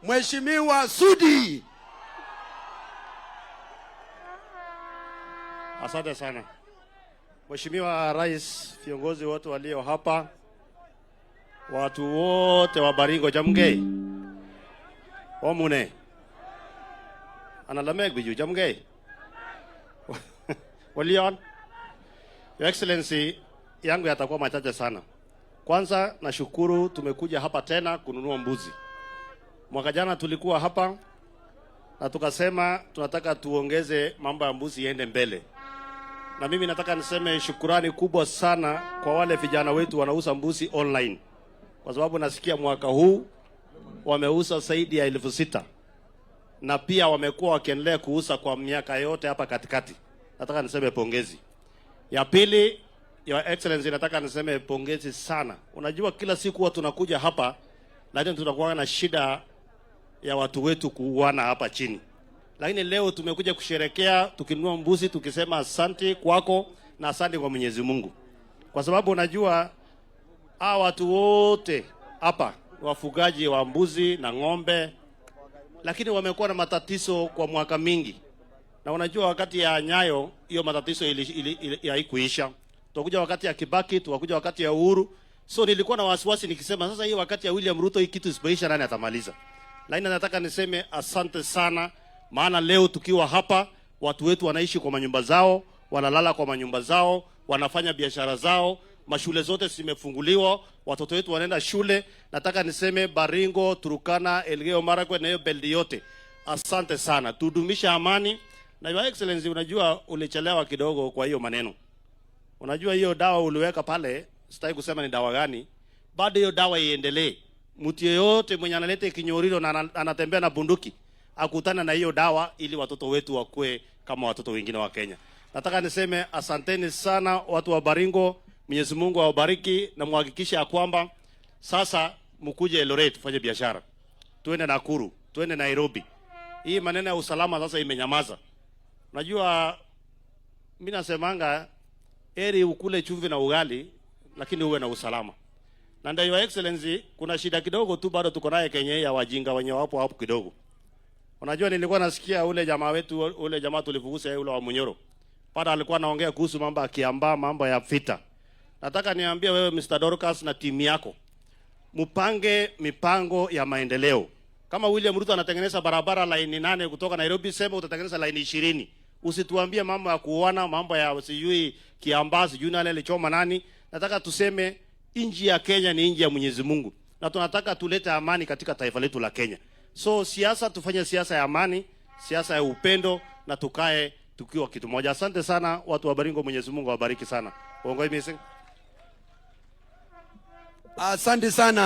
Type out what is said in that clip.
Mheshimiwa Sudi. Asante sana. Mheshimiwa Rais, viongozi wote walio hapa, watu wote wa Baringo Jamgei. Omune. Analamek biju Jamgei. Walion. Your Excellency, yangu yatakuwa machache sana. Kwanza nashukuru tumekuja hapa tena kununua mbuzi. Mwaka jana tulikuwa hapa na tukasema tunataka tuongeze mambo ya mbuzi iende mbele. Na mimi nataka niseme shukurani kubwa sana kwa wale vijana wetu wanauza mbuzi online. Kwa sababu nasikia mwaka huu wameuza zaidi ya 6,000. Na pia wamekuwa wakiendelea kuuza kwa miaka yote hapa katikati. Nataka niseme pongezi. Ya pili, Your Excellency, nataka niseme pongezi sana. Unajua kila siku huwa tunakuja hapa lakini tunakuwa na shida ya watu wetu kuuana hapa chini. Lakini leo tumekuja kusherekea tukinunua mbuzi tukisema asante kwako na asante kwa Mwenyezi Mungu. Kwa sababu unajua hawa watu wote hapa wafugaji wa mbuzi na ng'ombe, lakini wamekuwa na matatizo kwa mwaka mingi. Na unajua wakati ya Nyayo hiyo matatizo haikuisha. Tukakuja wakati ya Kibaki, tukakuja wakati ya Uhuru. So nilikuwa na wasiwasi nikisema sasa hii wakati ya William Ruto hii kitu isipoisha nani atamaliza. Lakini nataka niseme asante sana, maana leo tukiwa hapa watu wetu wanaishi kwa manyumba zao, wanalala kwa manyumba zao, wanafanya biashara zao, mashule zote zimefunguliwa, watoto wetu wanaenda shule. Nataka niseme Baringo, Turkana, Elgeyo Marakwet na hiyo beldi yote, asante sana. Tudumisha amani. Na Your Excellency, unajua ulichelewa kidogo kwa hiyo maneno. Unajua hiyo dawa uliweka pale, sitaki kusema ni dawa gani, bado hiyo dawa iendelee. Mtu yeyote mwenye analeta kinyoriro na anatembea na bunduki akutana na hiyo dawa ili watoto wetu wakue kama watoto wengine wa Kenya. Nataka niseme asanteni sana watu wa Baringo. Mwenyezi Mungu awabariki na muhakikishe ya kwamba sasa mkuje Eldoret tufanye biashara. Tuende Nakuru, tuende Nairobi. Hii maneno ya usalama sasa imenyamaza. Unajua mimi nasemanga heri ukule chumvi na ugali lakini uwe na usalama. Na ndio Your Excellency, kuna shida kidogo tu bado tuko naye Kenya ya wajinga wenye wapo hapo kidogo. Unajua nilikuwa nasikia ule jamaa wetu, ule jamaa tulifugusa yule wa Munyoro. Pada alikuwa anaongea kuhusu mambo ya Kiambaa, mambo ya vita. Nataka niambie wewe Mr. Dorcas na timu yako, mpange mipango ya maendeleo. Kama William Ruto anatengeneza barabara line 8 kutoka Nairobi, sema utatengeneza line 20. Usituambie mambo ya kuuana, mambo ya sijui Kiambaa, sijui nani alichoma nani. Nataka tuseme nchi ya Kenya ni nchi ya Mwenyezi Mungu. Na tunataka tulete amani katika taifa letu la Kenya. So siasa, tufanye siasa ya amani, siasa ya upendo na tukae tukiwa kitu moja. Asante sana watu wa Baringo, Mwenyezi Mungu awabariki sana. Uongoi missing. Asante sana.